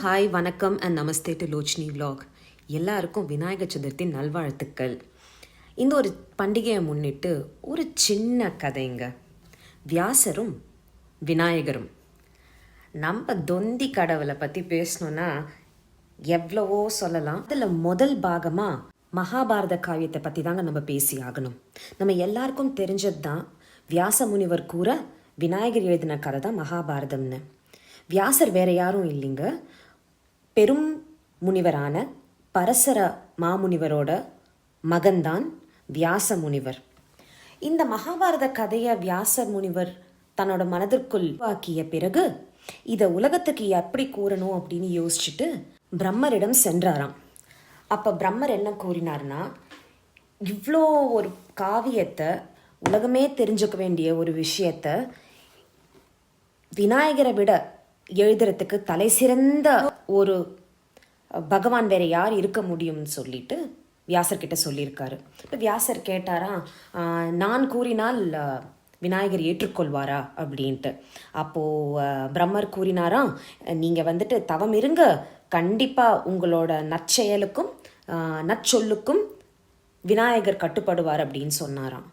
Hi, வணக்கம் and Namaste to லோச்னி vlog. எல்லாருக்கும் விநாயகர் சதுர்த்தி நல்வாழ்த்துக்கள். இந்த ஒரு பண்டிகையை முன்னிட்டு ஒரு சின்ன கதைங்க. வியாசரும் விநாயகரும். நம்ம தொந்தி கடவுளை பற்றி பேசணுன்னா எவ்வளவோ சொல்லலாம். அதில் முதல் பாகமாக மகாபாரத காவியத்தை பற்றி தாங்க நம்ம பேசி ஆகணும். நம்ம எல்லாருக்கும் தெரிஞ்சது தான் வியாச முனிவர் கூற விநாயகர் எழுதின கதை தான் மகாபாரதம்னு. வியாசர் வேற யாரும் இல்லைங்க, பெரும் முனிவரான பரசர மாமுனிவரோட மகன்தான் வியாச முனிவர். இந்த மகாபாரத கதையை வியாசர் முனிவர் தன்னோட மனதிற்குள் உருவாக்கிய பிறகு இதை உலகத்துக்கு எப்படி கூறணும் அப்படின்னு யோசிச்சுட்டு பிரம்மரிடம் சென்றாராம். அப்போ பிரம்மர் என்ன கூறினார்னா, இவ்வளோ ஒரு காவியத்தை, உலகமே தெரிஞ்சுக்க வேண்டிய ஒரு விஷயத்த விநாயகரை விட எழுதுறதுக்கு தலை சிறந்த ஒரு பகவான் வேற யார் இருக்க முடியும்னு சொல்லிட்டு வியாசர்கிட்ட சொல்லியிருக்காரு. இப்போ வியாசர் கேட்டாரா, நான் கூறினால் விநாயகர் ஏற்றுக்கொள்வாரா அப்படின்ட்டு. அப்போது பிரம்மர் கூறினாரா, நீங்கள் தவம் இருங்க, கண்டிப்பாக உங்களோட நற்செயலுக்கும் நற்சொல்லுக்கும் விநாயகர் கட்டுப்படுவார் அப்படின்னு சொன்னாராம்.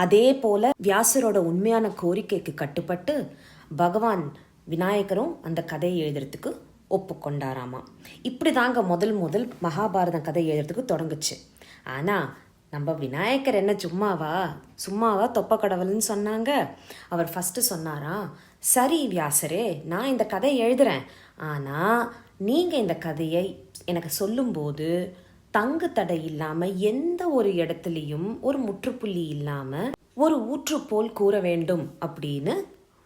அதே போல் வியாசரோட உண்மையான கோரிக்கைக்கு கட்டுப்பட்டு பகவான் விநாயகரும் அந்த கதையை எழுதுறதுக்கு ஒப்புக்கொண்டாராமா. இப்படி தாங்க முதல் மகாபாரதம் கதை எழுதுறதுக்கு தொடங்குச்சு. ஆனால் நம்ம விநாயகர் என்ன சும்மாவா தொப்ப கடவுள்னு சொன்னாங்க. அவர் ஃபஸ்ட்டு சொன்னாரா, சரி வியாசரே, நான் இந்த கதையை எழுதுகிறேன், ஆனால் நீங்கள் இந்த கதையை எனக்கு சொல்லும்போது தங்கு தடை இல்லாமல் எந்த ஒரு இடத்துலையும் ஒரு முற்றுப்புள்ளி இல்லாமல் ஒரு ஊற்று போல் கூற வேண்டும் அப்படின்னு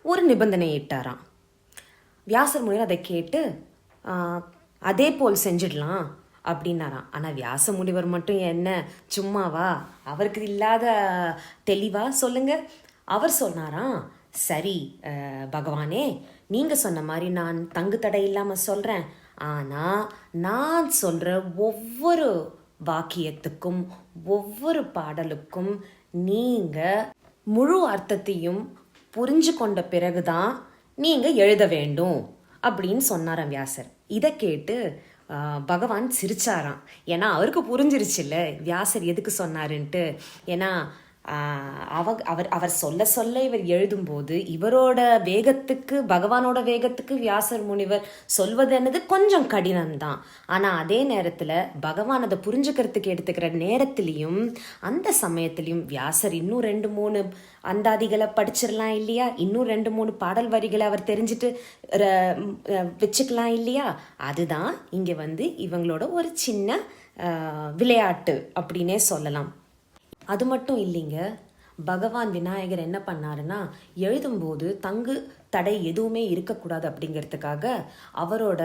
ஒரு நிபந்தனை இட்டாராம். வியாசர் முனிவர் அதை கேட்டு அதே போல் செஞ்சிடலாம் அப்படின்னாராம். ஆனால் வியாச முனிவர் மட்டும் என்ன சும்மாவா, அவருக்கு இல்லாத தெளிவா சொல்லுங்க. அவர் சொன்னாராம், சரி பகவானே, நீங்கள் சொன்ன மாதிரி நான் தங்கு தடை இல்லாமல் சொல்கிறேன், ஆனால் நான் சொல்கிற ஒவ்வொரு வாக்கியத்துக்கும் ஒவ்வொரு பாடலுக்கும் நீங்கள் முழு அர்த்தத்தையும் புரிஞ்சு கொண்ட பிறகுதான் நீங்கள் எழுத வேண்டும் அப்படின்னு சொன்னாராம் வியாசர். இதை கேட்டு பகவான் சிரிச்சாராம். ஏன்னா அவருக்கு புரிஞ்சிருச்சுல்ல வியாசர் எதுக்கு சொன்னாருன்ட்டு. ஏன்னா அவர் சொல்ல இவர் எழுதும்போது இவரோட வேகத்துக்கு, பகவானோட வேகத்துக்கு வியாசர் முனிவர் சொல்வது என்னது கொஞ்சம் கடினம்தான். ஆனால் அதே நேரத்தில் பகவான் அதை புரிஞ்சுக்கிறதுக்கு எடுத்துக்கிற நேரத்துலையும் அந்த சமயத்துலையும் வியாசர் இன்னும் 2-3 அந்தாதிகளை படிச்சிடலாம் இல்லையா, இன்னும் 2-3 பாடல் வரிகளை அவர் தெரிஞ்சுட்டு வச்சுக்கலாம் இல்லையா. அதுதான் இங்கே இவங்களோட ஒரு சின்ன விளையாட்டு அப்படின்னே சொல்லலாம். அது மட்டும் இல்லைங்க, பகவான் விநாயகர் என்ன பண்ணாருன்னா, எழுதும்போது தங்கு தடை எதுவுமே இருக்கக்கூடாது அப்படிங்கிறதுக்காக அவரோட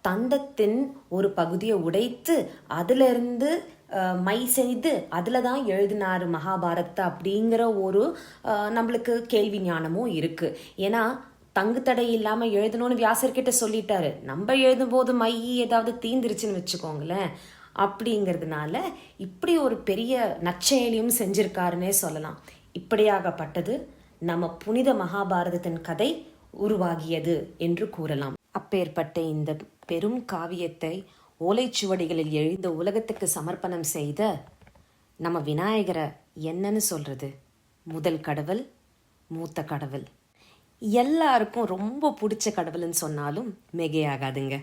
தந்தத்தின் ஒரு பகுதியை உடைத்து அதிலிருந்து மை செய்து அதில் தான் எழுதினார் மகாபாரத்தை அப்படிங்கிற ஒரு நம்மளுக்கு கேள்வி ஞானமும் இருக்குது. ஏன்னா தங்கு தடை இல்லாமல் எழுதணும்னு வியாசர்கிட்ட சொல்லிட்டாரு. நம்ம எழுதும்போது மை ஏதாவது தீந்துருச்சுன்னு வச்சுக்கோங்களேன், அப்படிங்கிறதுனால இப்படி ஒரு பெரிய நற்செயலியும் செஞ்சிருக்காருன்னே சொல்லலாம். இப்படியாகப்பட்டது நம்ம புனித மகாபாரதத்தின் கதை உருவாகியது என்று கூறலாம். அப்பேற்பட்ட இந்த பெரும் காவியத்தை ஓலைச்சுவடிகளில் எழுந்த உலகத்துக்கு சமர்ப்பணம் செய்த நம்ம விநாயகரை என்னன்னு சொல்றது, முதல் கடவுள், மூத்த கடவுள், எல்லாருக்கும் ரொம்ப பிடிச்ச கடவுள்னு சொன்னாலும் மிகையாகாதுங்க.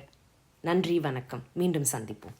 நன்றி, வணக்கம். மீண்டும் சந்திப்போம்.